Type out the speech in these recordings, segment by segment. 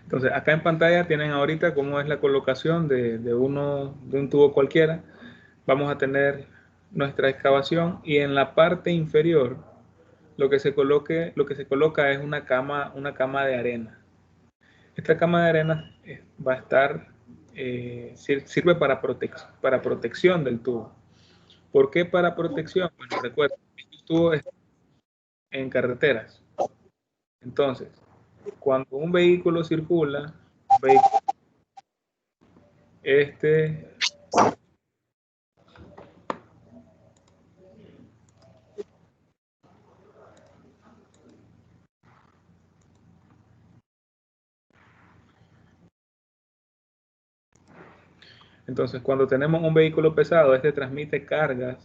Entonces, acá en pantalla tienen ahorita cómo es la colocación de un tubo cualquiera. Vamos a tener nuestra excavación y en la parte inferior lo que se coloca es una cama de arena. Esta cama de arena va a estar, sirve para protección del tubo. ¿Por qué para protección? Bueno, recuerden, este tubo está en carreteras. Entonces, cuando un vehículo circula, este Entonces, cuando tenemos un vehículo pesado, este transmite cargas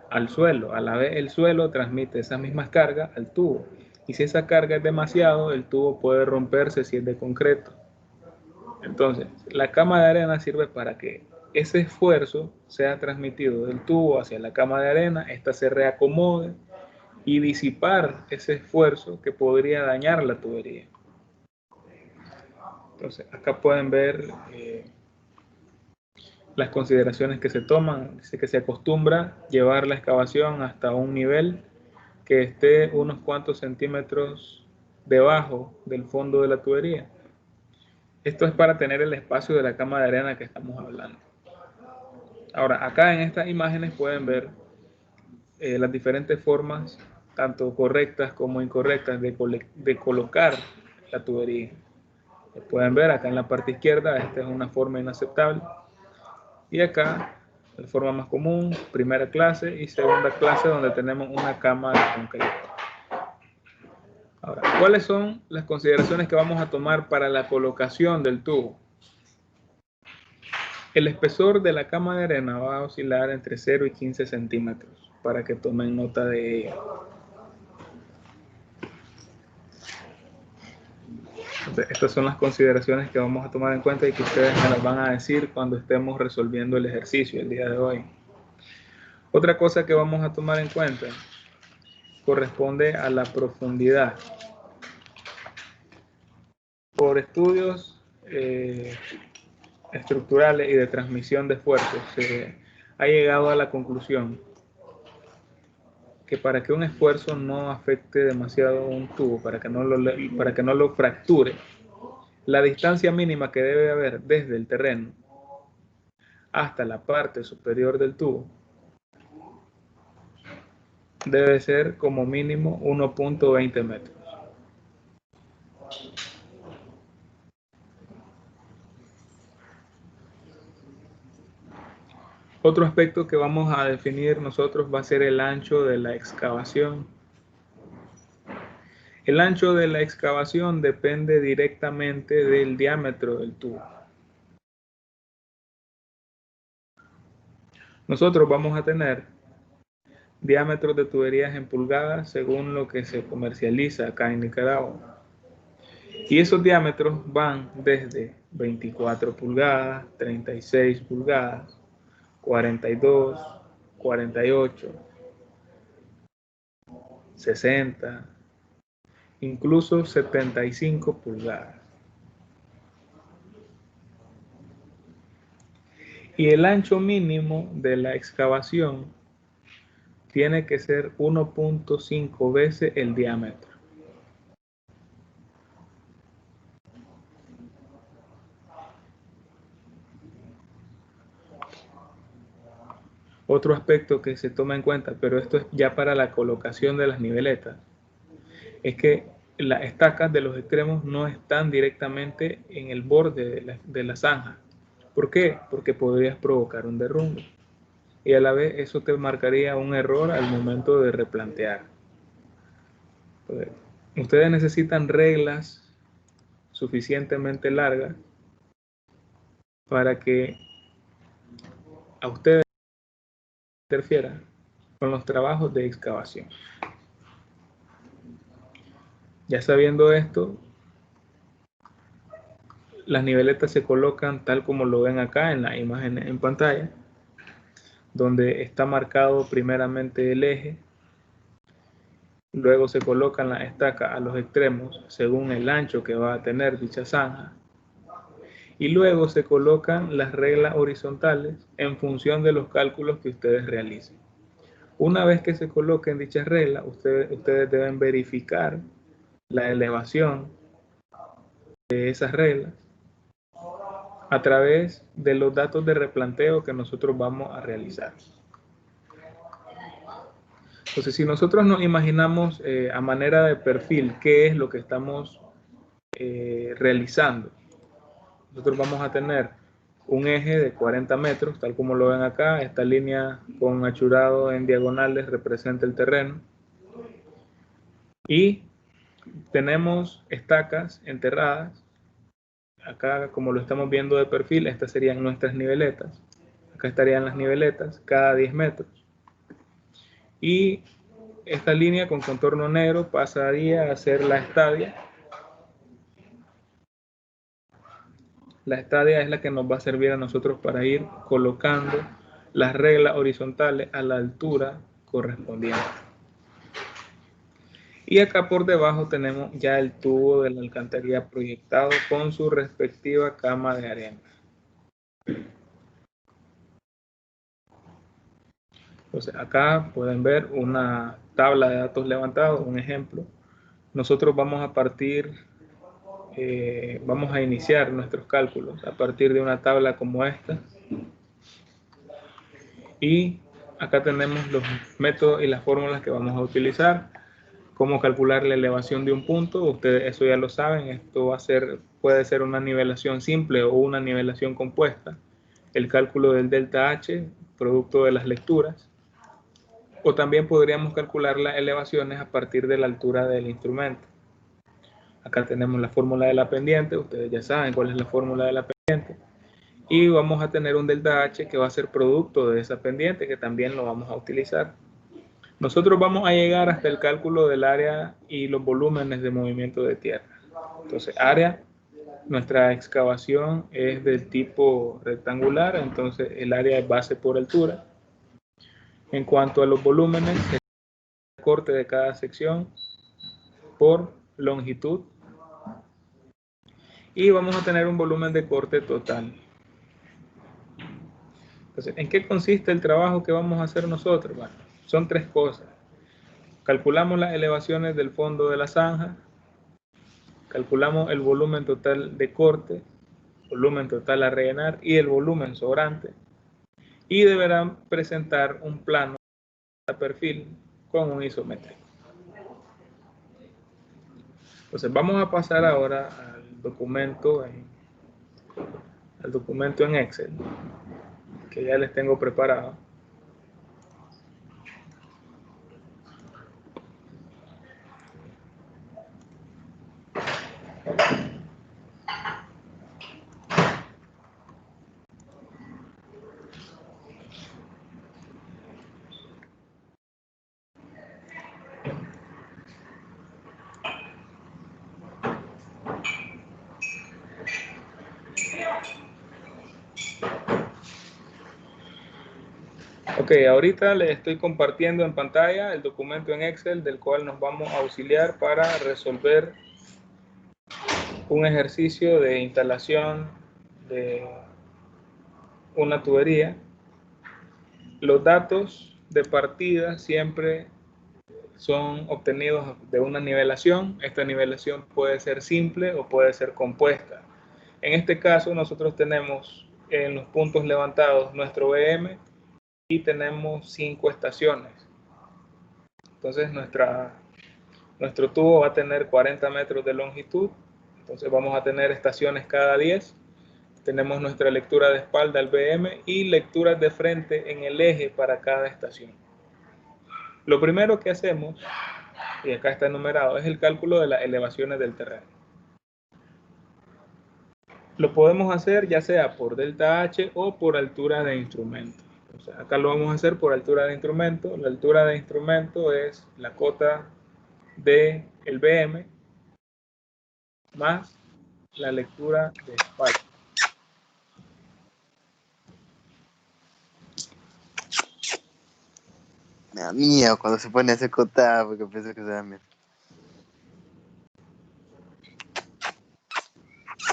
al suelo. A la vez, el suelo transmite esas mismas cargas al tubo. Y si esa carga es demasiado, el tubo puede romperse si es de concreto. Entonces, la cama de arena sirve para que ese esfuerzo sea transmitido del tubo hacia la cama de arena, esta se reacomode y disipar ese esfuerzo que podría dañar la tubería. Entonces, acá pueden ver las consideraciones que se toman. Dice que se acostumbra llevar la excavación hasta un nivel que esté unos cuantos centímetros debajo del fondo de la tubería. Esto es para tener el espacio de la cama de arena que estamos hablando. Ahora, acá en estas imágenes pueden ver las diferentes formas, tanto correctas como incorrectas, de colocar la tubería. Pueden ver acá en la parte izquierda, esta es una forma inaceptable. Y acá, la forma más común, primera clase y segunda clase, donde tenemos una cama de concreto. Ahora, ¿cuáles son las consideraciones que vamos a tomar para la colocación del tubo? El espesor de la cama de arena va a oscilar entre 0 y 15 centímetros, para que tomen nota de ello. Entonces, estas son las consideraciones que vamos a tomar en cuenta y que ustedes me las van a decir cuando estemos resolviendo el ejercicio el día de hoy. Otra cosa que vamos a tomar en cuenta corresponde a la profundidad. Por estudios estructurales y de transmisión de fuerzas, se ha llegado a la conclusión que para que un esfuerzo no afecte demasiado un tubo, para que no lo fracture, la distancia mínima que debe haber desde el terreno hasta la parte superior del tubo debe ser como mínimo 1.20 metros. Otro aspecto que vamos a definir nosotros va a ser el ancho de la excavación. El ancho de la excavación depende directamente del diámetro del tubo. Nosotros vamos a tener diámetros de tuberías en pulgadas según lo que se comercializa acá en Nicaragua. Y esos diámetros van desde 24 pulgadas, 36 pulgadas, 42, 48, 60, incluso 75 pulgadas. Y el ancho mínimo de la excavación tiene que ser 1.5 veces el diámetro. Otro aspecto que se toma en cuenta, pero esto es ya para la colocación de las niveletas, es que las estacas de los extremos no están directamente en el borde de la zanja. ¿Por qué? Porque podrías provocar un derrumbe. Y a la vez eso te marcaría un error al momento de replantear. Entonces, ustedes necesitan reglas suficientemente largas para que a ustedes interfieran con los trabajos de excavación. Ya sabiendo esto, las niveletas se colocan tal como lo ven acá en la imagen en pantalla, donde está marcado primeramente el eje, luego se colocan las estacas a los extremos según el ancho que va a tener dicha zanja, Y luego se colocan las reglas horizontales en función de los cálculos que ustedes realicen. Una vez que se coloquen dichas reglas, ustedes deben verificar la elevación de esas reglas a través de los datos de replanteo que nosotros vamos a realizar. Entonces, si nosotros nos imaginamos a manera de perfil qué es lo que estamos realizando, nosotros vamos a tener un eje de 40 metros, tal como lo ven acá. Esta línea con achurado en diagonales representa el terreno. Y tenemos estacas enterradas. Acá, como lo estamos viendo de perfil, estas serían nuestras niveletas. Acá estarían las niveletas cada 10 metros. Y esta línea con contorno negro pasaría a ser la estadia. La estadia es la que nos va a servir a nosotros para ir colocando las reglas horizontales a la altura correspondiente. Y acá por debajo tenemos ya el tubo de la alcantarilla proyectado con su respectiva cama de arena. Entonces acá pueden ver una tabla de datos levantados, un ejemplo. Nosotros vamos a iniciar nuestros cálculos a partir de una tabla como esta. Y acá tenemos los métodos y las fórmulas que vamos a utilizar. Cómo calcular la elevación de un punto, ustedes eso ya lo saben. Esto puede ser una nivelación simple o una nivelación compuesta. El cálculo del delta H, producto de las lecturas. O también podríamos calcular las elevaciones a partir de la altura del instrumento. Acá tenemos la fórmula de la pendiente, ustedes ya saben cuál es la fórmula de la pendiente. Y vamos a tener un delta H que va a ser producto de esa pendiente, que también lo vamos a utilizar. Nosotros vamos a llegar hasta el cálculo del área y los volúmenes de movimiento de tierra. Entonces, área, nuestra excavación es del tipo rectangular, entonces el área es base por altura. En cuanto a los volúmenes, el corte de cada sección por longitud. Y vamos a tener un volumen de corte total. Entonces, ¿en qué consiste el trabajo que vamos a hacer nosotros? Bueno, son tres cosas. Calculamos las elevaciones del fondo de la zanja, calculamos el volumen total de corte, volumen total a rellenar y el volumen sobrante, y deberán presentar un plano a perfil con un isométrico. Entonces vamos a pasar ahora al documento en Excel, que ya les tengo preparado. Ok, ahorita les estoy compartiendo en pantalla el documento en Excel del cual nos vamos a auxiliar para resolver un ejercicio de instalación de una tubería. Los datos de partida siempre son obtenidos de una nivelación. Esta nivelación puede ser simple o puede ser compuesta. En este caso nosotros tenemos en los puntos levantados nuestro BM y tenemos 5 estaciones. Entonces nuestro tubo va a tener 40 metros de longitud. Entonces vamos a tener estaciones cada 10. Tenemos nuestra lectura de espalda al BM y lecturas de frente en el eje para cada estación. Lo primero que hacemos, y acá está enumerado, es el cálculo de las elevaciones del terreno. Lo podemos hacer ya sea por delta H o por altura de instrumento. O sea, acá lo vamos a hacer por altura de instrumento. La altura de instrumento es la cota del BM más la lectura de espalda. Me da miedo cuando se pone a hacer cotada porque pienso que se da miedo.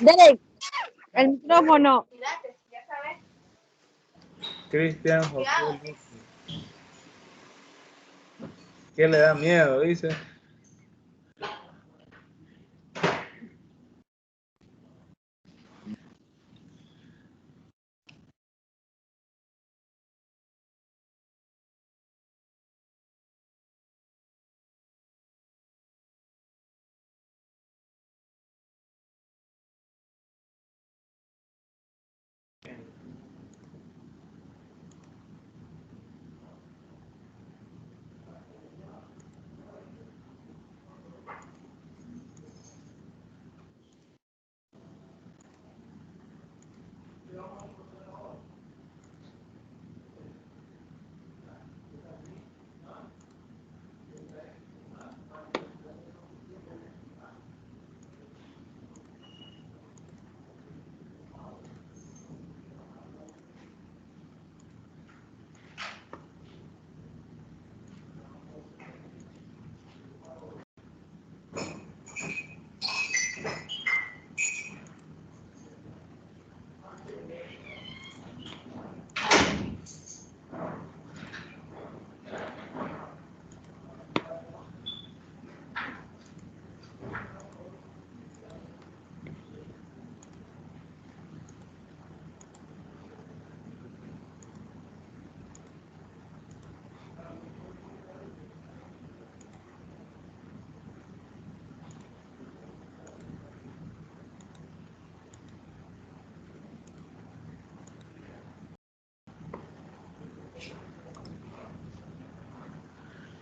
Derek, El micrófono. Cristian José Luque. ¿Qué le da miedo? Dice.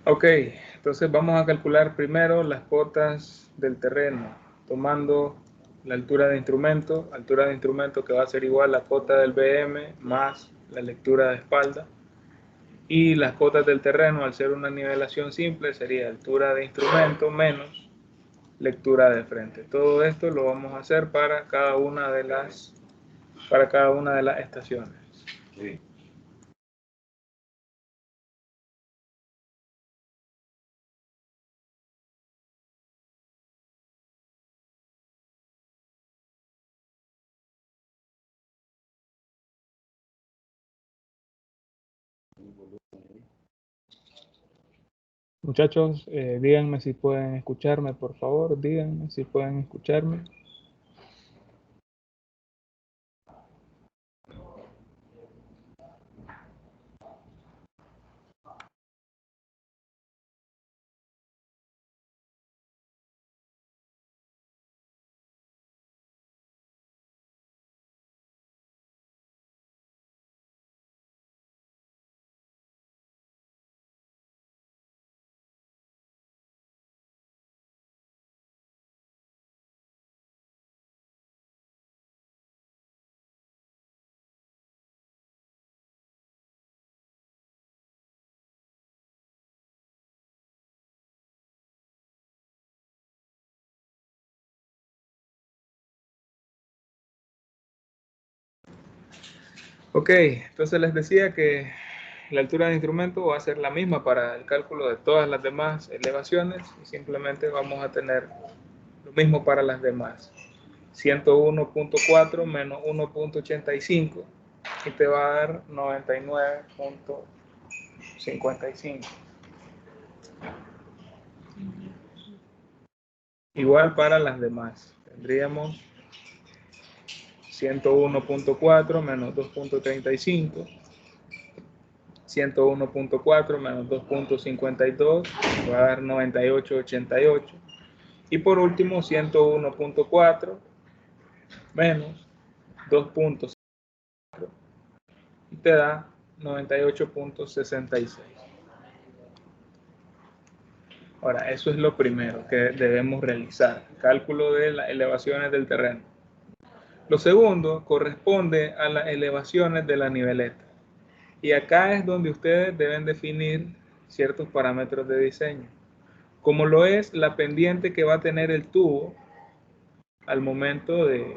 Ok, entonces vamos a calcular primero las cotas del terreno, tomando la altura de instrumento que va a ser igual a la cota del BM más la lectura de espalda. Y las cotas del terreno, al ser una nivelación simple, sería altura de instrumento menos lectura de frente. Todo esto lo vamos a hacer para cada una de las estaciones. Sí. Muchachos, díganme si pueden escucharme, por favor, díganme si pueden escucharme. Ok, entonces les decía que la altura de instrumento va a ser la misma para el cálculo de todas las demás elevaciones y simplemente vamos a tener lo mismo para las demás. 101.4 menos 1.85 y te va a dar 99.55. Igual para las demás. Tendríamos 101.4 menos 2.35. 101.4 menos 2.52 va a dar 98.88. Y por último, 101.4 menos 2.4 y te da 98.66. Ahora, eso es lo primero que debemos realizar, cálculo de las elevaciones del terreno. Lo segundo corresponde a las elevaciones de la niveleta. Y acá es donde ustedes deben definir ciertos parámetros de diseño, como lo es la pendiente que va a tener el tubo al momento de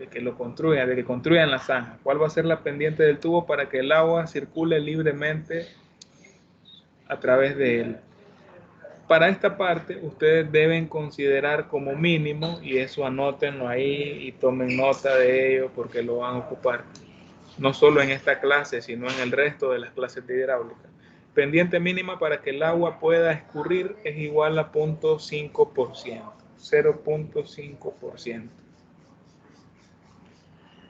que lo construyan, de que construyan la zanja. ¿Cuál va a ser la pendiente del tubo para que el agua circule libremente a través de él? Para esta parte, ustedes deben considerar como mínimo, y eso anótenlo ahí y tomen nota de ello porque lo van a ocupar, no solo en esta clase, sino en el resto de las clases de hidráulica. Pendiente mínima para que el agua pueda escurrir es igual a 0.5%, 0.5%.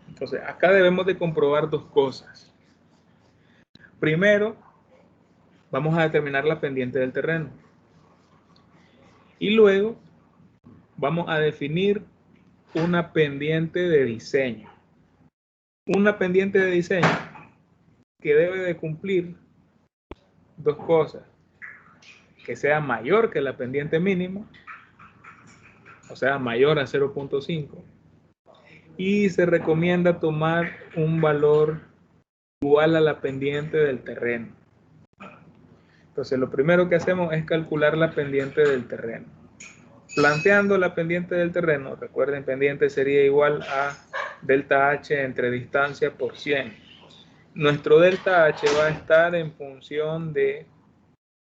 Entonces, acá debemos de comprobar dos cosas. Primero, vamos a determinar la pendiente del terreno. Y luego, vamos a definir una pendiente de diseño. Una pendiente de diseño que debe de cumplir dos cosas. Que sea mayor que la pendiente mínima, o sea, mayor a 0.5. Y se recomienda tomar un valor igual a la pendiente del terreno. Entonces, lo primero que hacemos es calcular la pendiente del terreno. Planteando la pendiente del terreno, recuerden, pendiente sería igual a delta H entre distancia por 100. Nuestro delta H va a estar en función de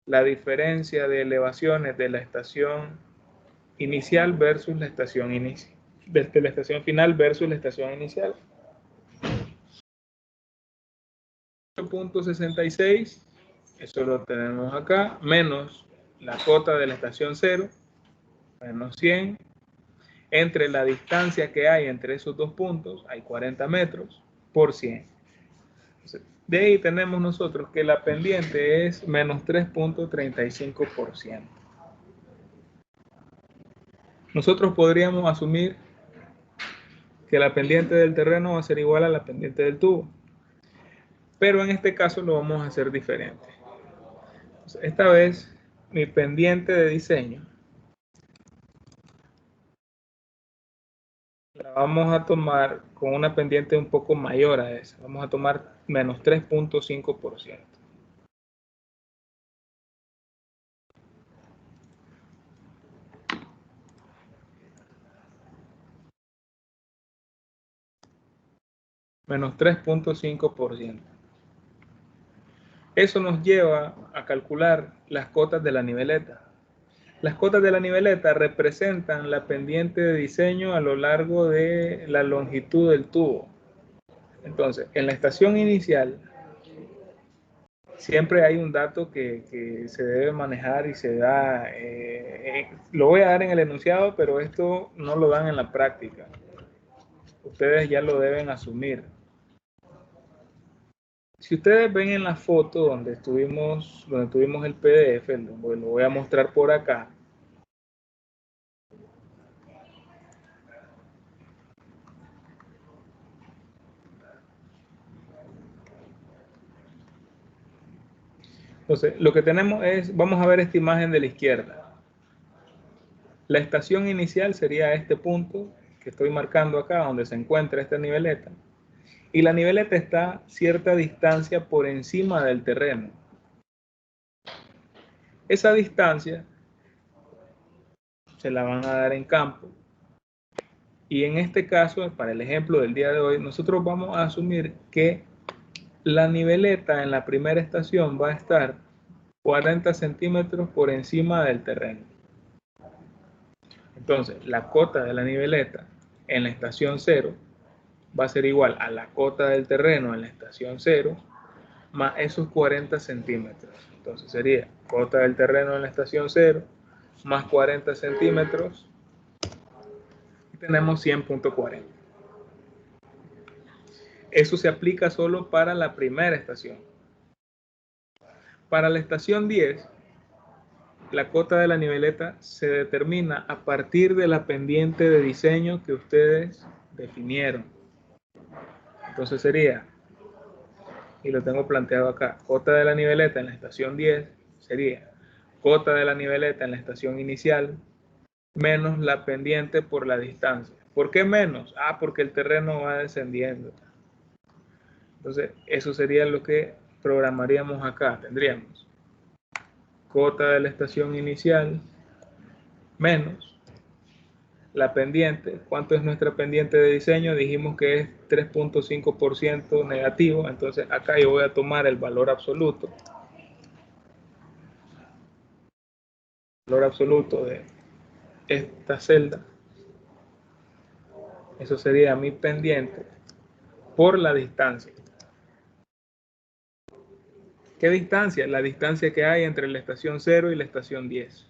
la diferencia de elevaciones de la estación inicial versus la estación inicial, desde la estación final versus la estación inicial. 8.66, eso lo tenemos acá, menos la cota de la estación 0, menos 100, entre la distancia que hay entre esos dos puntos, hay 40 metros, por 100. Entonces, de ahí tenemos nosotros que la pendiente es menos 3.35%. Nosotros podríamos asumir que la pendiente del terreno va a ser igual a la pendiente del tubo, pero en este caso lo vamos a hacer diferente. Entonces, esta vez mi pendiente de diseño la vamos a tomar con una pendiente un poco mayor a esa. Vamos a tomar menos 3.5%. Menos 3.5%. Eso nos lleva a calcular las cotas de la niveleta. Las cotas de la niveleta representan la pendiente de diseño a lo largo de la longitud del tubo. Entonces, en la estación inicial, siempre hay un dato que se debe manejar y se da, lo voy a dar en el enunciado, pero esto no lo dan en la práctica. Ustedes ya lo deben asumir. Si ustedes ven en la foto donde tuvimos el PDF, lo voy a mostrar por acá. Entonces, lo que tenemos es, vamos a ver esta imagen de la izquierda. La estación inicial sería este punto que estoy marcando acá, donde se encuentra esta niveleta. Y la niveleta está a cierta distancia por encima del terreno. Esa distancia se la van a dar en campo. Y en este caso, para el ejemplo del día de hoy, nosotros vamos a asumir que la niveleta en la primera estación va a estar 40 centímetros por encima del terreno. Entonces, la cota de la niveleta en la estación 0 va a ser igual a la cota del terreno en la estación 0 más esos 40 centímetros. Entonces sería cota del terreno en la estación 0 más 40 centímetros y tenemos 100.40. Eso se aplica solo para la primera estación. Para la estación 10, la cota de la niveleta se determina a partir de la pendiente de diseño que ustedes definieron. Entonces sería, y lo tengo planteado acá, cota de la niveleta en la estación 10 sería cota de la niveleta en la estación inicial menos la pendiente por la distancia. ¿Por qué menos? Ah, porque el terreno va descendiendo. Entonces, eso sería lo que programaríamos acá. Tendríamos cota de la estación inicial menos la pendiente. ¿Cuánto es nuestra pendiente de diseño? Dijimos que es 3.5% negativo. Entonces, acá yo voy a tomar el valor absoluto. valor absoluto de esta celda, eso sería mi pendiente por la distancia. ¿Qué distancia? La distancia que hay entre la estación 0 y la estación 10.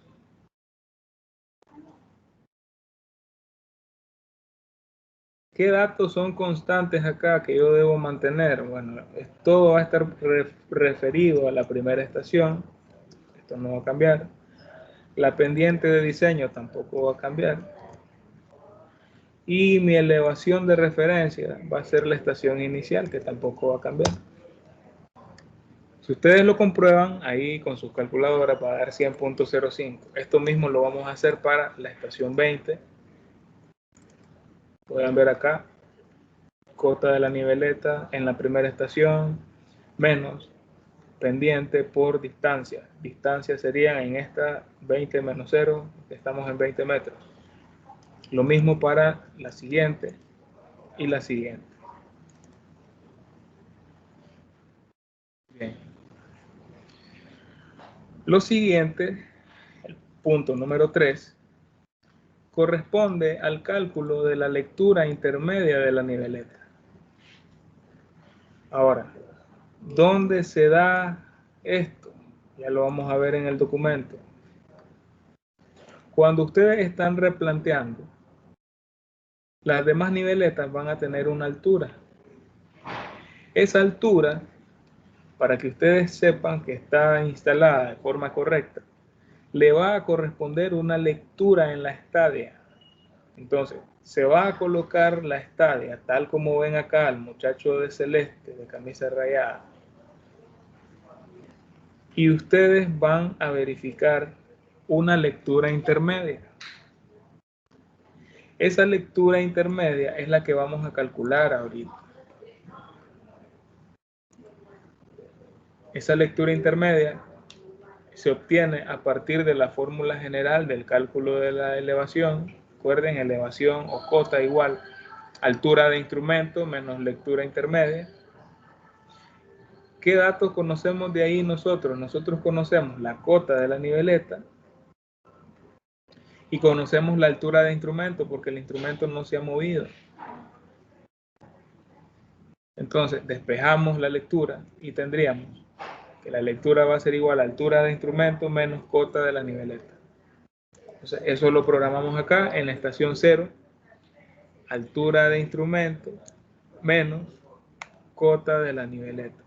¿Qué datos son constantes acá que yo debo mantener? Bueno, todo va a estar referido a la primera estación. Esto no va a cambiar. La pendiente de diseño tampoco va a cambiar. Y mi elevación de referencia va a ser la estación inicial, que tampoco va a cambiar. Si ustedes lo comprueban ahí con sus calculadoras va a dar 100.05. Esto mismo lo vamos a hacer para la estación 20. Pueden ver acá, cota de la niveleta en la primera estación, menos pendiente por distancia. Distancia sería en esta 20 menos 0, estamos en 20 metros. Lo mismo para la siguiente y la siguiente. Bien. Lo siguiente, el punto número 3, corresponde al cálculo de la lectura intermedia de la niveleta. Ahora, ¿dónde se da esto? Ya lo vamos a ver en el documento. Cuando ustedes están replanteando, las demás niveletas van a tener una altura. Esa altura, para que ustedes sepan que está instalada de forma correcta, le va a corresponder una lectura en la estadia. Entonces, se va a colocar la estadia, tal como ven acá al muchacho de celeste, de camisa rayada. Y ustedes van a verificar una lectura intermedia. Esa lectura intermedia es la que vamos a calcular ahorita. Esa lectura intermedia se obtiene a partir de la fórmula general del cálculo de la elevación. Recuerden, elevación o cota igual altura de instrumento menos lectura intermedia. ¿Qué datos conocemos de ahí nosotros? Nosotros conocemos la cota de la niveleta y conocemos la altura de instrumento porque el instrumento no se ha movido. Entonces, despejamos la lectura y tendríamos que la lectura va a ser igual a altura de instrumento menos cota de la niveleta. Entonces, eso lo programamos acá en la estación 0, altura de instrumento menos cota de la niveleta.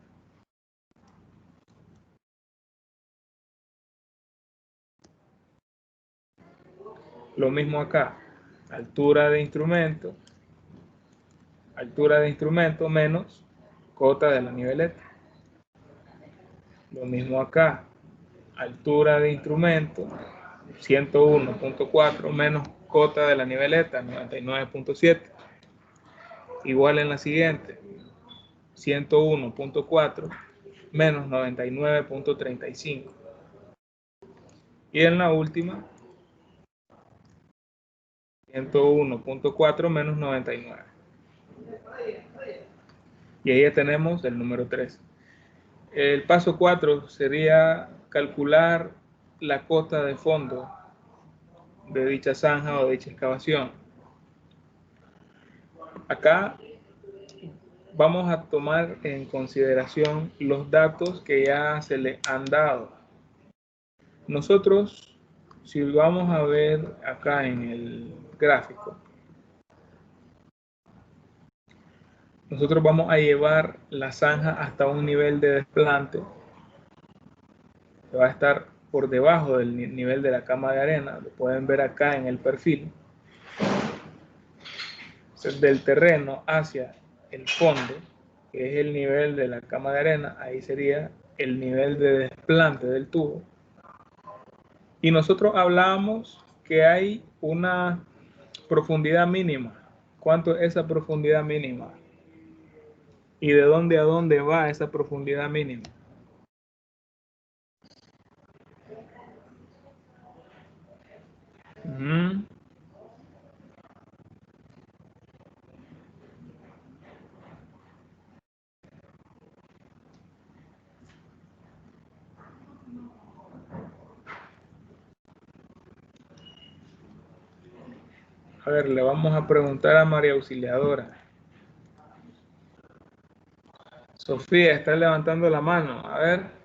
Lo mismo acá, altura de instrumento menos cota de la niveleta. Lo mismo acá, altura de instrumento 101.4 menos cota de la niveleta 99.7. Igual en la siguiente, 101.4 menos 99.35. Y en la última, 101.4 menos 99. Y ahí ya tenemos el número 3. El paso 4 sería calcular la cota de fondo de dicha zanja o de dicha excavación. Acá vamos a tomar en consideración los datos que ya se le han dado. Nosotros, si vamos a ver acá en el gráfico, nosotros vamos a llevar la zanja hasta un nivel de desplante que va a estar por debajo del nivel de la cama de arena. Lo pueden ver acá en el perfil. Del terreno hacia el fondo, que es el nivel de la cama de arena, ahí sería el nivel de desplante del tubo. Y nosotros hablábamos que hay una profundidad mínima. ¿Cuánto es esa profundidad mínima? ¿Y de dónde a dónde va esa profundidad mínima? A ver, le vamos a preguntar a María Auxiliadora. Sofía, está levantando la mano. A ver.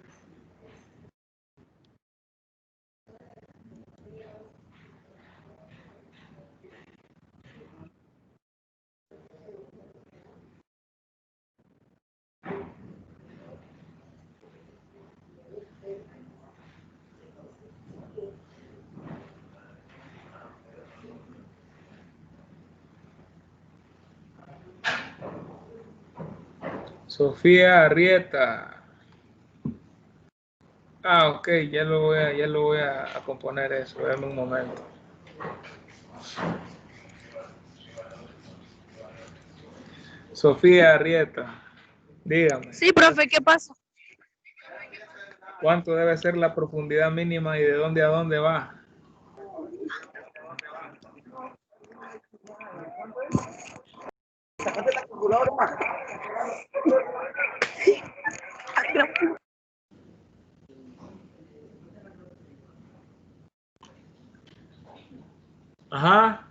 Sofía Arrieta. Ah, ok, ya lo voy a componer eso. Dame un momento. Sofía Arrieta, dígame, Sí, profe, ¿qué pasó? ¿cuánto debe ser la profundidad mínima y de dónde a dónde va? Ajá.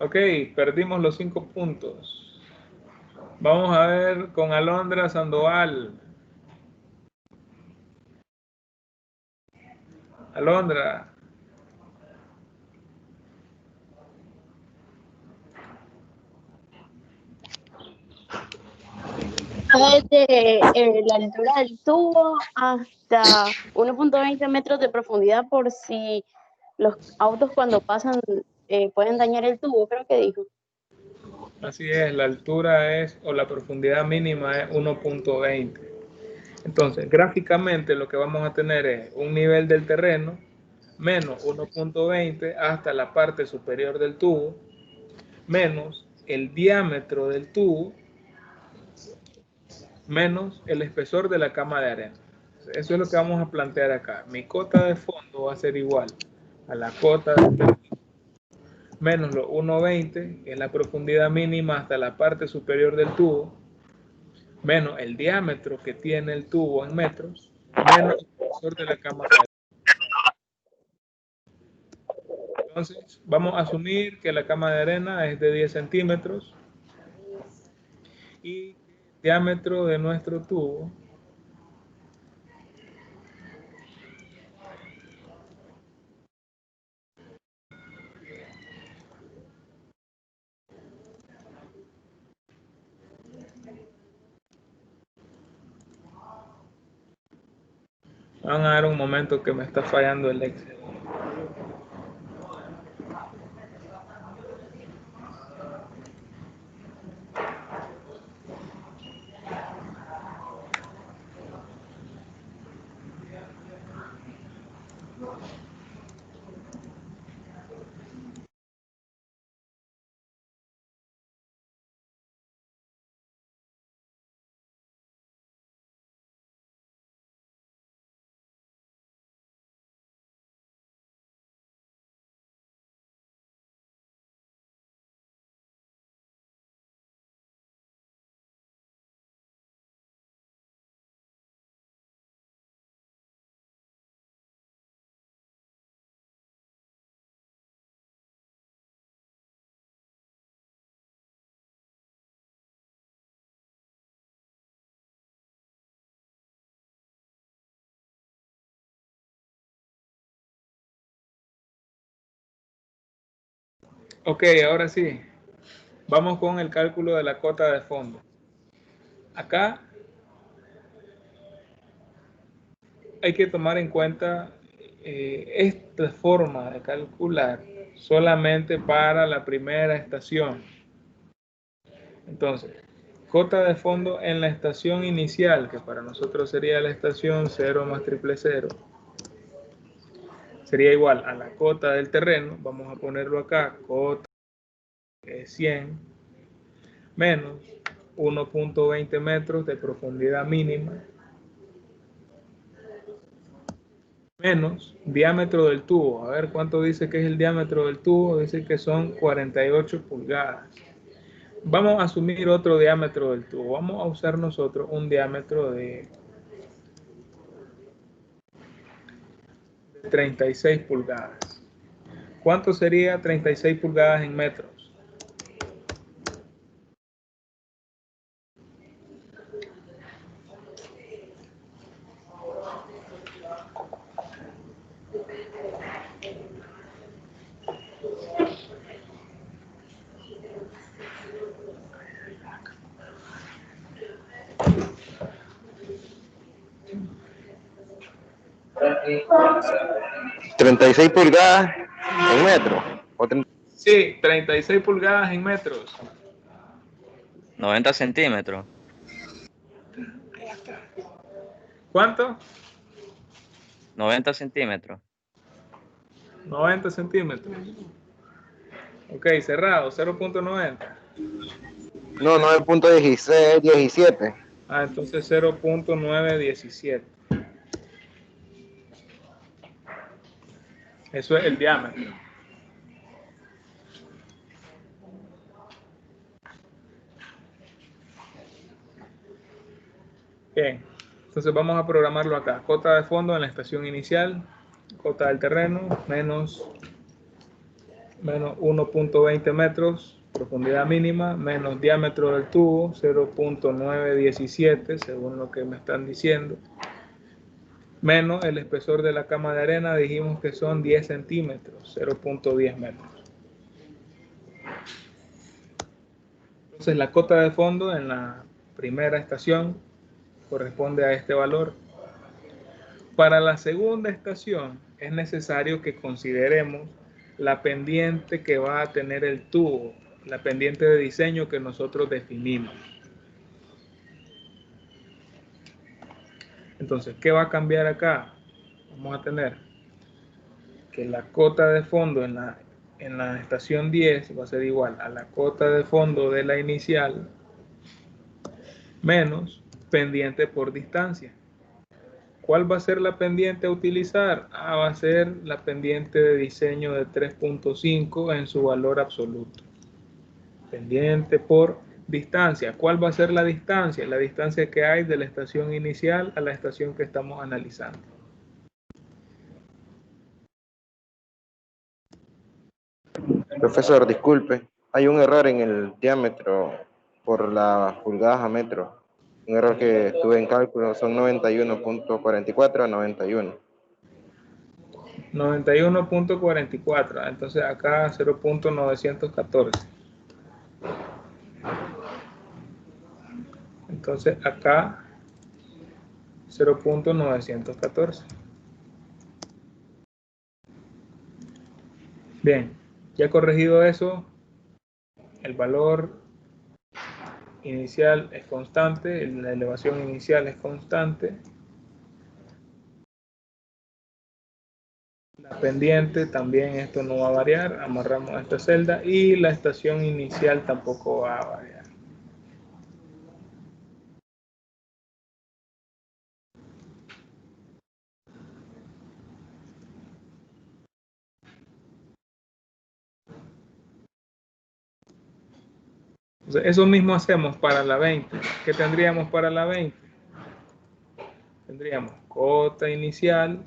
Ok, perdimos los 5 puntos. Vamos a ver con Alondra Sandoval. Alondra. Desde la altura del tubo hasta 1.20 metros de profundidad por si los autos cuando pasan pueden dañar el tubo, creo que dijo. Así es, la altura es, o la profundidad mínima es 1.20. Entonces, gráficamente lo que vamos a tener es un nivel del terreno menos 1.20 hasta la parte superior del tubo, menos el diámetro del tubo, menos el espesor de la cama de arena. Eso es lo que vamos a plantear acá. Mi cota de fondo va a ser igual a la cota del terreno menos los 1.20, que es la profundidad mínima hasta la parte superior del tubo, menos el diámetro que tiene el tubo en metros, menos el espesor de la cama de arena. Entonces, vamos a asumir que la cama de arena es de 10 centímetros y el diámetro de nuestro tubo van a dar un momento que me está fallando el Excel. Ok, ahora sí. Vamos con el cálculo de la cota de fondo. Acá hay que tomar en cuenta esta forma de calcular solamente para la primera estación. Entonces, cota de fondo en la estación inicial, que para nosotros sería la estación 0 más triple 0, sería igual a la cota del terreno. Vamos a ponerlo acá, cota 100 menos 1.20 metros de profundidad mínima menos diámetro del tubo. A ver cuánto dice que es el diámetro del tubo. Dice que son 48 pulgadas. Vamos a asumir otro diámetro del tubo. Vamos a usar nosotros un diámetro de 36 pulgadas. ¿Cuánto sería 36 pulgadas en metros? ¿36 pulgadas en metro? Sí, 36 pulgadas en metros. 90 centímetros. ¿Cuánto? 90 centímetros. 90 centímetros. Ok, cerrado, 0.90. No, 9.16, 17. Ah, entonces 0.917. Eso es el diámetro. Bien, entonces vamos a programarlo acá. Cota de fondo en la estación inicial, cota del terreno, menos 1.20 metros, profundidad mínima, menos diámetro del tubo, 0.917, según lo que me están diciendo, menos el espesor de la cama de arena, dijimos que son 10 centímetros, 0.10 metros. Entonces la cota de fondo en la primera estación corresponde a este valor. Para la segunda estación es necesario que consideremos la pendiente que va a tener el tubo, la pendiente de diseño que nosotros definimos. Entonces, ¿qué va a cambiar acá? Vamos a tener que la cota de fondo en la estación 10 va a ser igual a la cota de fondo de la inicial menos pendiente por distancia. ¿Cuál va a ser la pendiente a utilizar? Va a ser la pendiente de diseño de 3.5 en su valor absoluto. Pendiente por distancia. ¿Cuál va a ser la distancia? La distancia que hay de la estación inicial a la estación que estamos analizando. Profesor, disculpe, hay un error en el diámetro por las pulgadas a metro. Un error que tuve en cálculo, son 91.44 a 91. 91.44. Entonces acá 0.914. Entonces acá 0.914. Bien, ya corregido eso, el valor inicial es constante, la elevación inicial es constante. La pendiente también, esto no va a variar, amarramos esta celda y la estación inicial tampoco va a variar. Entonces, eso mismo hacemos para la 20. ¿Qué tendríamos para la 20? Tendríamos cota inicial,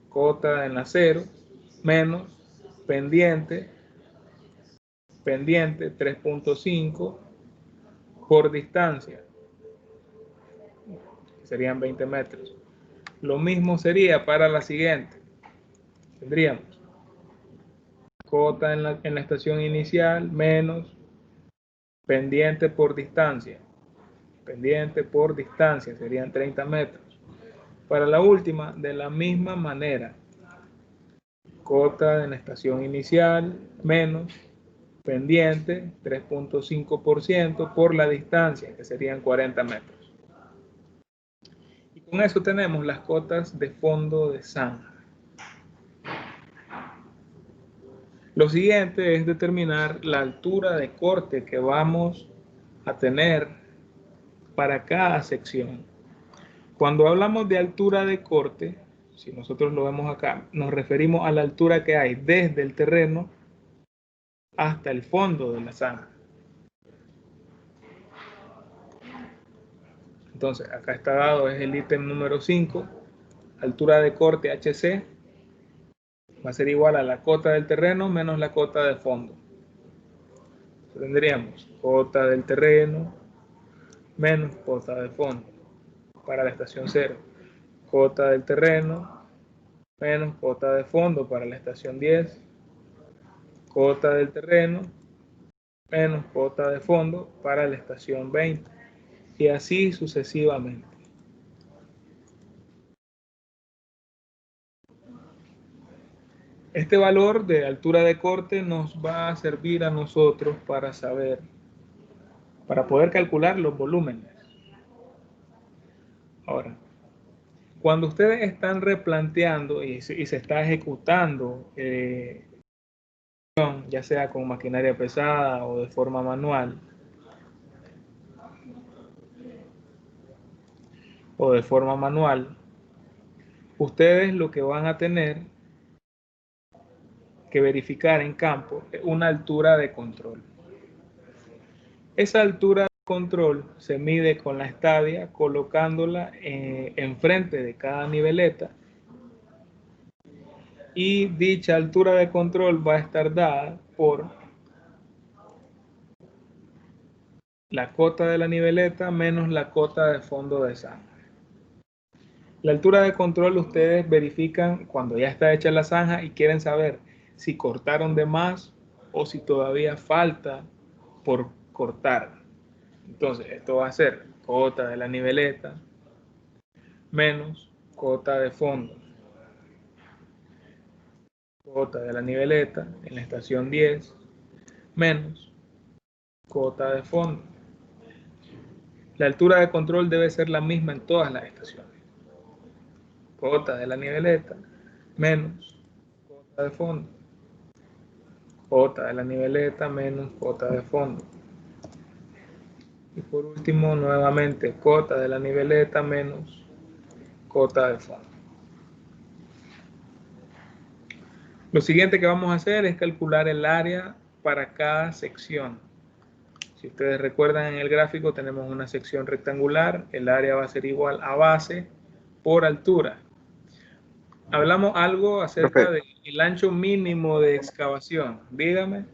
cota en la 0, menos pendiente 3.5 por distancia, que serían 20 metros. Lo mismo sería para la siguiente. Tendríamos cota en la estación inicial menos pendiente por distancia. Pendiente por distancia serían 30 metros. Para la última, de la misma manera, cota en la estación inicial menos pendiente 3.5% por la distancia, que serían 40 metros. Y con eso tenemos las cotas de fondo de zanja. Lo siguiente es determinar la altura de corte que vamos a tener para cada sección. Cuando hablamos de altura de corte, si nosotros lo vemos acá, nos referimos a la altura que hay desde el terreno hasta el fondo de la zanja. Entonces, acá está dado, es el ítem número 5, altura de corte HC, va a ser igual a la cota del terreno menos la cota de fondo. Tendríamos cota del terreno menos cota de fondo para la estación 0. Cota del terreno menos cota de fondo para la estación 10. Cota del terreno menos cota de fondo para la estación 20. Y así sucesivamente. Este valor de altura de corte nos va a servir a nosotros para saber, para poder calcular los volúmenes. Ahora, cuando ustedes están replanteando y se está ejecutando, ya sea con maquinaria pesada o de forma manual, ustedes lo que van a tener que verificar en campo es una altura de control. Esa altura de control se mide con la estadia colocándola enfrente de cada niveleta, y dicha altura de control va a estar dada por la cota de la niveleta menos la cota de fondo de zanja. La altura de control ustedes verifican cuando ya está hecha la zanja y quieren saber si cortaron de más o si todavía falta por cortar. Entonces, esto va a ser cota de la niveleta menos cota de fondo. Cota de la niveleta en la estación 10 menos cota de fondo. La altura de control debe ser la misma en todas las estaciones. Cota de la niveleta menos cota de fondo. Cota de la niveleta menos cota de fondo. Y por último, nuevamente, cota de la niveleta menos cota de fondo. Lo siguiente que vamos a hacer es calcular el área para cada sección. Si ustedes recuerdan, en el gráfico tenemos una sección rectangular, el área va a ser igual a base por altura. Hablamos algo acerca del ancho mínimo de excavación. Dígame.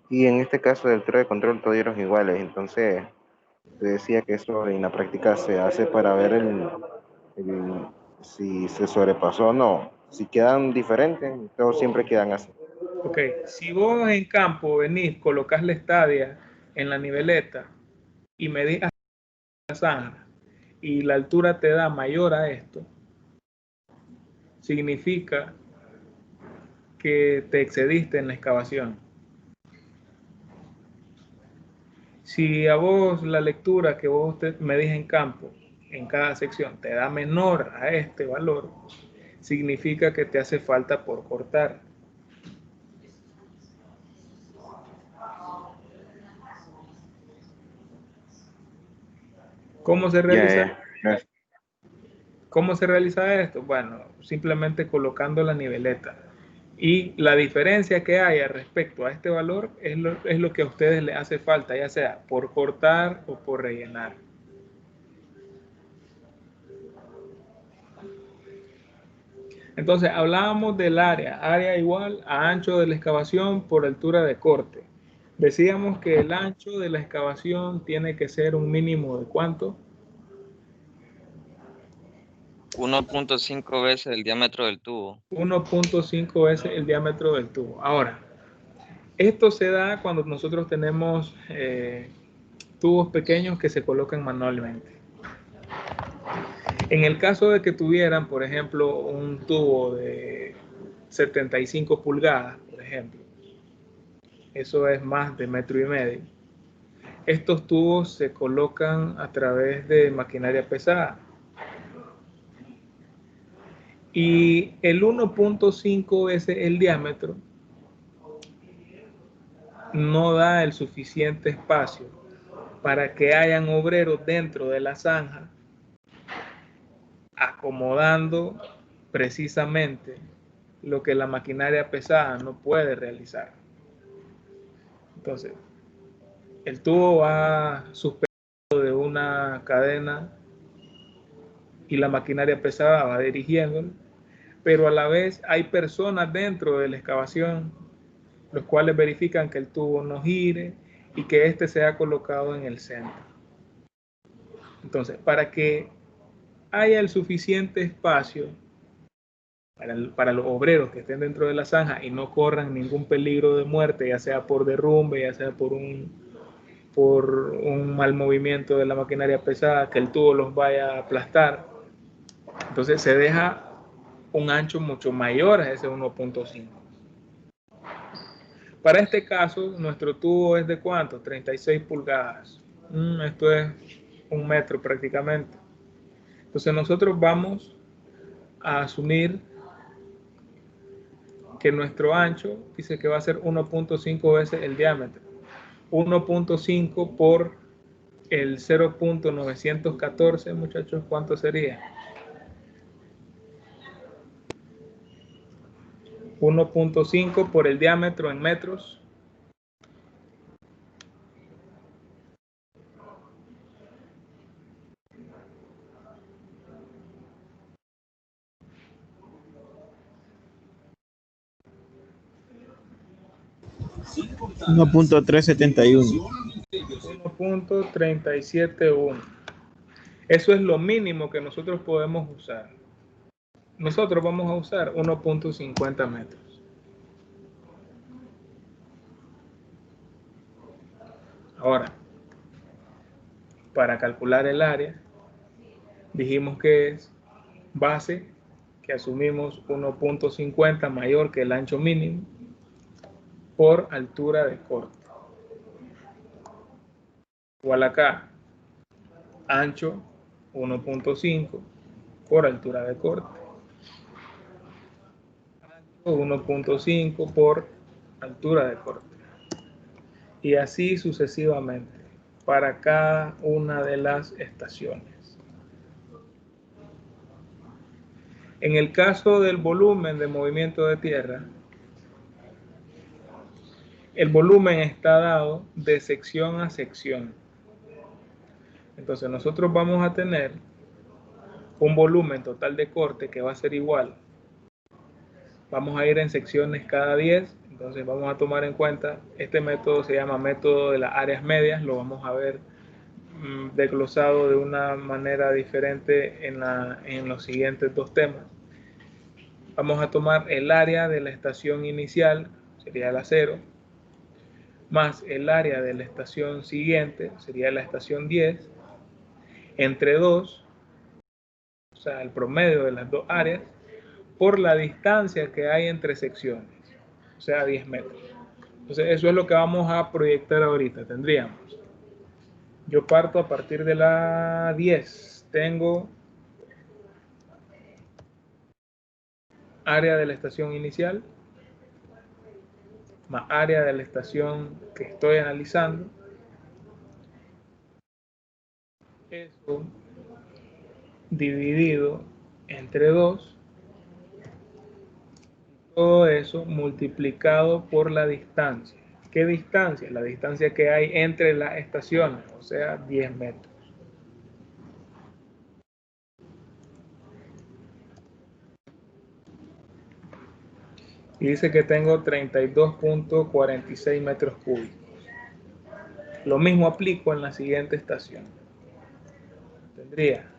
Y en este caso del altura de control todos dieron iguales, entonces te decía que eso en la práctica se hace para ver si se sobrepasó o no. Si quedan diferentes, todos siempre quedan así. Ok, si vos en campo venís, colocás la estadia en la niveleta y medís la zanja y la altura te da mayor a esto, significa que te excediste en la excavación. Si a vos la lectura que vos medís en campo, en cada sección, te da menor a este valor, significa que te hace falta por cortar. ¿Cómo se realiza? ¿Cómo se realiza esto? Bueno, simplemente colocando la niveleta. Y la diferencia que haya respecto a este valor es lo que a ustedes les hace falta, ya sea por cortar o por rellenar. Entonces, hablábamos del área igual a ancho de la excavación por altura de corte. Decíamos que el ancho de la excavación tiene que ser un mínimo de ¿cuánto? 1.5 veces el diámetro del tubo. 1.5 veces el diámetro del tubo. Ahora, esto se da cuando nosotros tenemos tubos pequeños que se colocan manualmente. En el caso de que tuvieran, por ejemplo, un tubo de 75 pulgadas, por ejemplo, eso es más de 1,5 metros. Estos tubos se colocan a través de maquinaria pesada. Y el 1.5 veces el diámetro no da el suficiente espacio para que hayan obreros dentro de la zanja acomodando precisamente lo que la maquinaria pesada no puede realizar. Entonces, el tubo va suspendido de una cadena y la maquinaria pesada va dirigiéndolo, pero a la vez hay personas dentro de la excavación, los cuales verifican que el tubo no gire y que éste sea colocado en el centro. Entonces, para que haya el suficiente espacio para los obreros que estén dentro de la zanja y no corran ningún peligro de muerte, ya sea por derrumbe, ya sea por un mal movimiento de la maquinaria pesada, que el tubo los vaya a aplastar, entonces se deja un ancho mucho mayor a ese 1.5. Para este caso, nuestro tubo es de ¿cuánto? 36 pulgadas. Esto es 1 metro prácticamente. Entonces nosotros vamos a asumir que nuestro ancho dice que va a ser 1.5 veces el diámetro. 1.5 por el 0.914, muchachos, ¿cuánto sería? 1.5 por el diámetro en metros. $1.371. 1.371. Eso es lo mínimo que nosotros podemos usar. Nosotros vamos a usar 1.50 metros. Ahora, para calcular el área, dijimos que es base, que asumimos 1.50 mayor que el ancho mínimo, por altura de corte. Igual acá, ancho 1.5 por altura de corte. 1.5 por altura de corte. Y así sucesivamente para cada una de las estaciones. En el caso del volumen de movimiento de tierra, el volumen está dado de sección a sección. Entonces nosotros vamos a tener un volumen total de corte que va a ser igual. Vamos a ir en secciones cada 10, entonces vamos a tomar en cuenta, este método se llama método de las áreas medias, lo vamos a ver desglosado de una manera diferente en los siguientes dos temas. Vamos a tomar el área de la estación inicial, sería la 0, más el área de la estación siguiente, sería la estación 10, entre 2, o sea, el promedio de las dos áreas, por la distancia que hay entre secciones, o sea, 10 metros. Entonces, eso es lo que vamos a proyectar ahorita. Tendríamos, yo parto a partir de la 10, tengo área de la estación inicial, más área de la estación que estoy analizando. Eso dividido entre 2. Todo eso multiplicado por la distancia. ¿Qué distancia? La distancia que hay entre las estaciones, o sea, 10 metros. Y dice que tengo 32.46 metros cúbicos. Lo mismo aplico en la siguiente estación. Tendría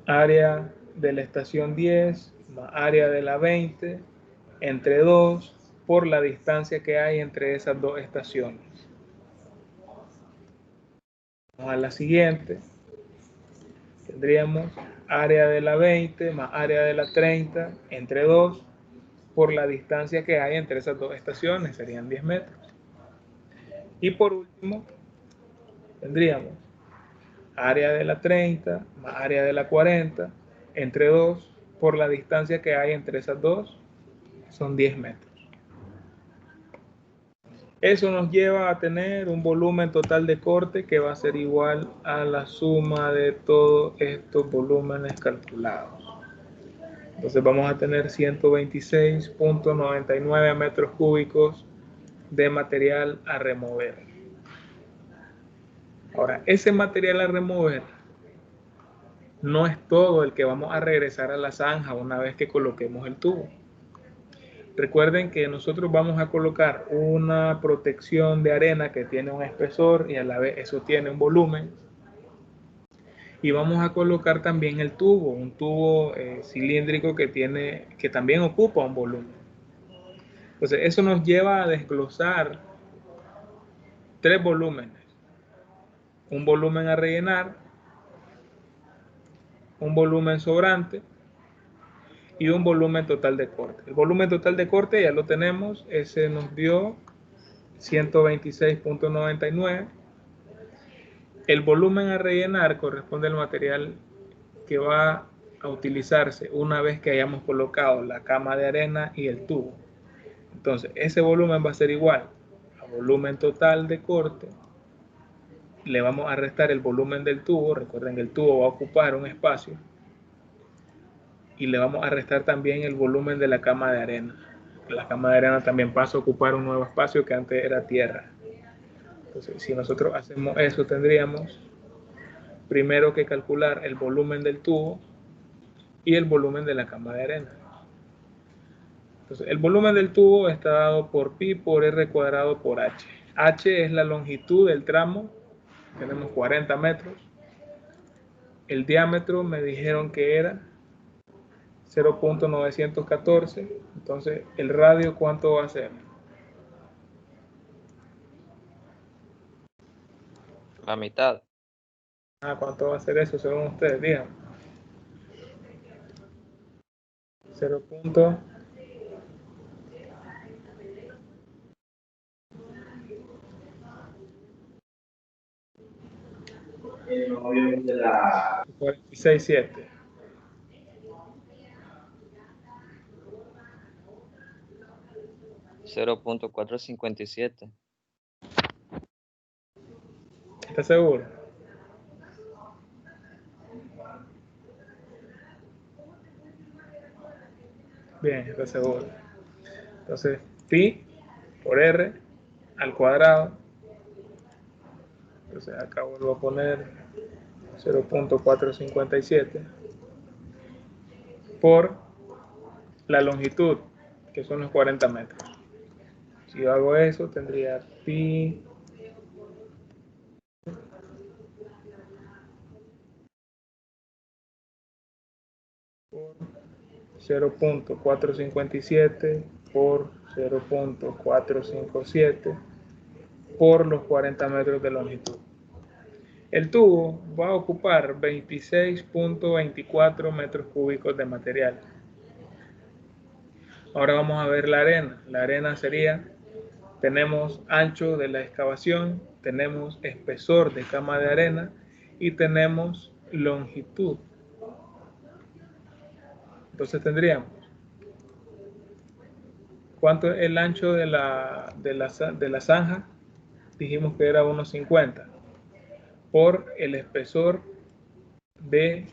área de la estación 10 más área de la 20 entre 2 por la distancia que hay entre esas dos estaciones. Vamos a la siguiente. Tendríamos área de la 20 más área de la 30 entre 2 por la distancia que hay entre esas dos estaciones, serían 10 metros. Y por último, tendríamos área de la 30 más área de la 40 entre 2 por la distancia que hay entre esas dos, son 10 metros. Eso nos lleva a tener un volumen total de corte que va a ser igual a la suma de todos estos volúmenes calculados. Entonces vamos a tener 126.99 metros cúbicos de material a remover. Ahora, ese material a remover no es todo el que vamos a regresar a la zanja una vez que coloquemos el tubo. Recuerden que nosotros vamos a colocar una protección de arena que tiene un espesor y a la vez eso tiene un volumen. Y vamos a colocar también el tubo, un tubo cilíndrico que también ocupa un volumen. Entonces eso nos lleva a desglosar 3 volúmenes. Un volumen a rellenar, un volumen sobrante y un volumen total de corte. El volumen total de corte ya lo tenemos, ese nos dio 126.99. El volumen a rellenar corresponde al material que va a utilizarse una vez que hayamos colocado la cama de arena y el tubo. Entonces, ese volumen va a ser igual a volumen total de corte. Le vamos a restar el volumen del tubo. Recuerden que el tubo va a ocupar un espacio. Y le vamos a restar también el volumen de la cama de arena. La cama de arena también pasa a ocupar un nuevo espacio que antes era tierra. Entonces, si nosotros hacemos eso, tendríamos primero que calcular el volumen del tubo y el volumen de la cama de arena. Entonces, el volumen del tubo está dado por pi por r cuadrado por h. H es la longitud del tramo, tenemos 40 metros. El diámetro me dijeron que era 0.914. Entonces, el radio, ¿cuánto va a ser? La mitad. ¿Cuánto va a ser eso según ustedes? Díganme. 0. 46.7. $0.457. ¿Está seguro? Bien, está seguro. Entonces, pi por r al cuadrado. Entonces, acá vuelvo a poner 0.457 por la longitud, que son los 40 metros. Si yo hago eso, tendría pi por 0.457 por 0.457 por los 40 metros de longitud. El tubo va a ocupar 26.24 metros cúbicos de material. Ahora vamos a ver la arena. La arena sería, tenemos ancho de la excavación, tenemos espesor de cama de arena y tenemos longitud. Entonces tendríamos, ¿cuánto es el ancho de la zanja? Dijimos que era 1.50 por el espesor de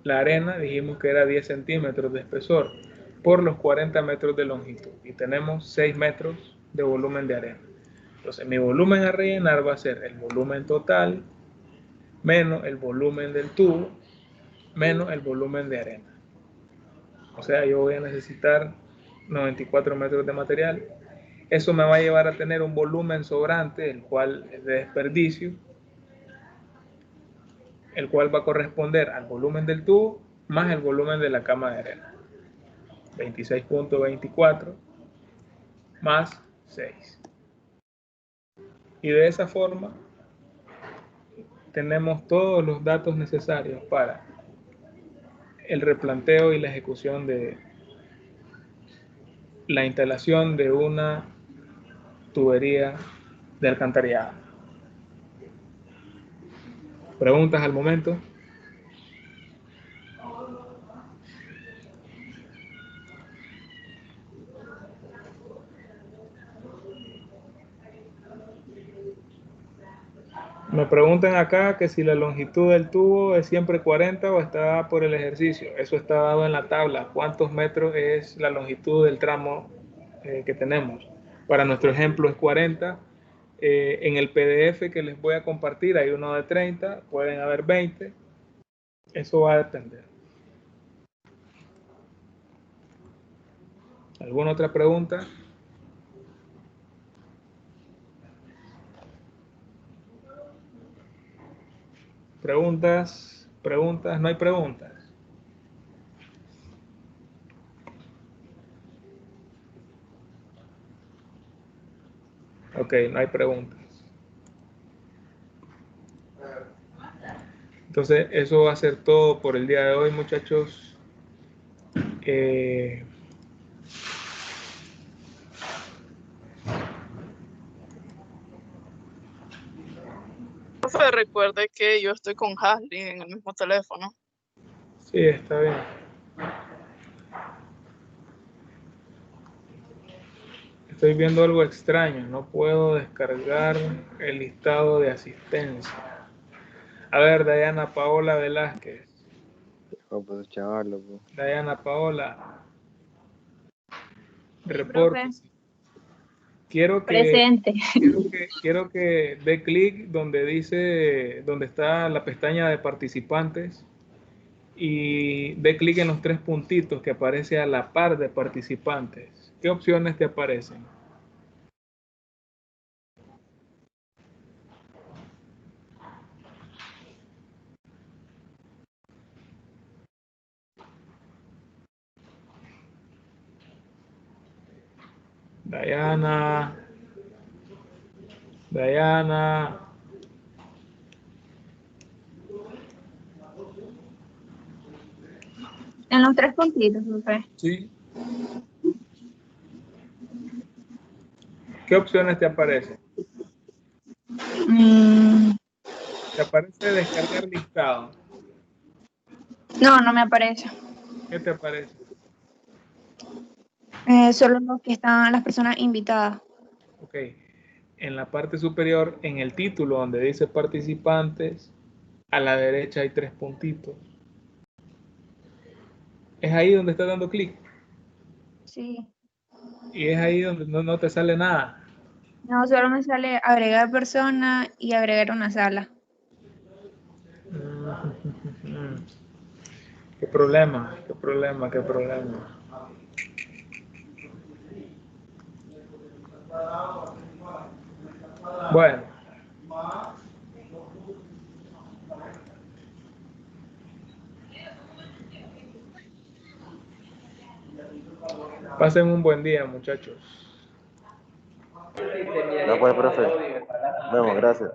la arena, dijimos que era 10 centímetros de espesor por los 40 metros de longitud y tenemos 6 metros de volumen de arena. Entonces mi volumen a rellenar va a ser el volumen total menos el volumen del tubo menos el volumen de arena. O sea, yo voy a necesitar 94 metros de material. Eso me va a llevar a tener un volumen sobrante, el cual es de desperdicio, el cual va a corresponder al volumen del tubo más el volumen de la cama de arena. 26.24 más 6. Y de esa forma tenemos todos los datos necesarios para el replanteo y la ejecución de la instalación de una tubería de alcantarillado. ¿Preguntas al momento? Me preguntan acá que si la longitud del tubo es siempre 40 o está dada por el ejercicio. Eso está dado en la tabla. ¿Cuántos metros es la longitud del tramo que tenemos? Para nuestro ejemplo es 40. En el PDF que les voy a compartir hay uno de 30, pueden haber 20. Eso va a depender. ¿Alguna otra pregunta? ¿Preguntas? ¿Preguntas? ¿No hay preguntas? Ok, no hay preguntas. Entonces, eso va a ser todo por el día de hoy, muchachos. Profe, recuerde que yo estoy con Harry en el mismo teléfono. Sí, está bien. Estoy viendo algo extraño. No puedo descargar el listado de asistencia. A ver, Dayana Paola Velázquez. Oh, pues chaval, loco. Dayana Paola, Sí, reporte. profe. Quiero Presente. que dé clic donde dice, donde está la pestaña de participantes y dé clic en los 3 puntitos que aparece a la par de participantes. ¿Qué opciones te aparecen? Dayana. En los 3 puntitos, profe. Sí. ¿Qué opciones te aparecen? Te aparece descargar listado. No, no me aparece. ¿Qué te aparece? Solo los que están las personas invitadas. Ok. En la parte superior, en el título donde dice participantes, a la derecha hay 3 puntitos. Es ahí donde estás dando clic. Sí. Y es ahí donde no te sale nada. No, solo me sale agregar persona y agregar una sala. Qué problema, qué problema, qué problema. Bueno. Pasen un buen día, muchachos. No, pues, profe. Nos vemos, gracias.